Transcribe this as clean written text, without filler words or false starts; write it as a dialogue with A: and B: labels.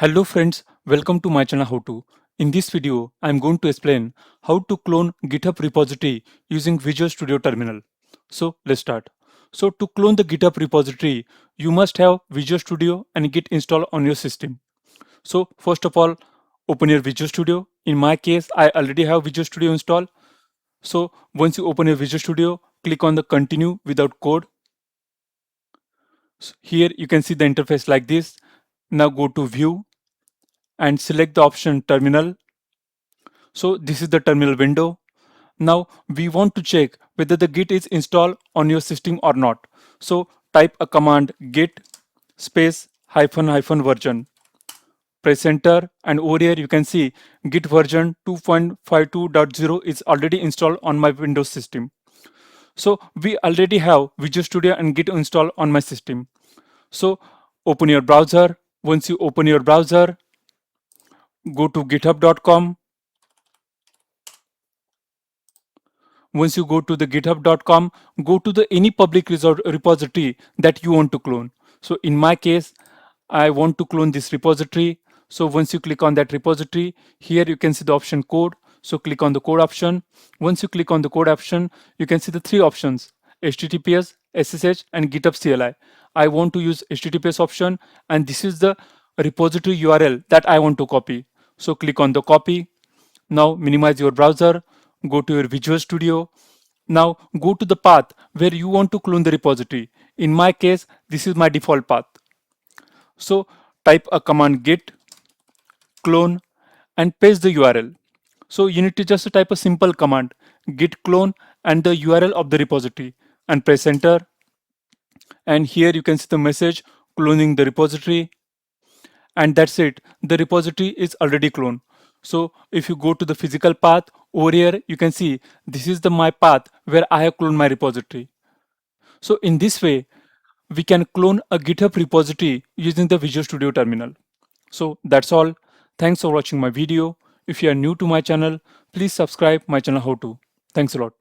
A: Hello friends, welcome to my channel How To. In this video, I am going to explain how to clone GitHub repository using Visual Studio Terminal. So let's start. So to clone the GitHub repository, you must have Visual Studio and Git installed on your system. So first of all, open your Visual Studio. In my case, I already have Visual Studio installed. So once you open your Visual Studio, click on the continue without code. So here you can see the interface like this. Now go to view and select the option terminal. So this is the terminal window. Now we want to check whether the Git is installed on your system or not. So type a command git space hyphen hyphen version. Press enter and over here you can see Git version 2.52.0 is already installed on my Windows system. So we already have Visual Studio and Git installed on my system. So open your browser. Once you open your browser, go to github.com. Once you go to the github.com, go to the any public repository that you want to clone. So in my case, I want to clone this repository. So once you click on that repository, here you can see the option code. So click on the code option. Once you click on the code option, you can see the three options: HTTPS, SSH, and GitHub CLI. I want to use HTTPS option, and this is the repository URL that I want to copy. So click on the copy. Now minimize your browser, go to your Visual Studio. Now go to the path where you want to clone the repository. In my case, this is my default path. So type a command git clone and paste the URL. So you need to just type a simple command git clone and the URL of the repository and press enter. And here you can see the message cloning the repository, and that's it. The repository is already cloned. So if you go to the physical path over here, you can see this is the my path where I have cloned my repository. So in this way, we can clone a GitHub repository using the Visual Studio terminal. So that's all. Thanks for watching my video. If you are new to my channel, please subscribe my channel How To. Thanks a lot.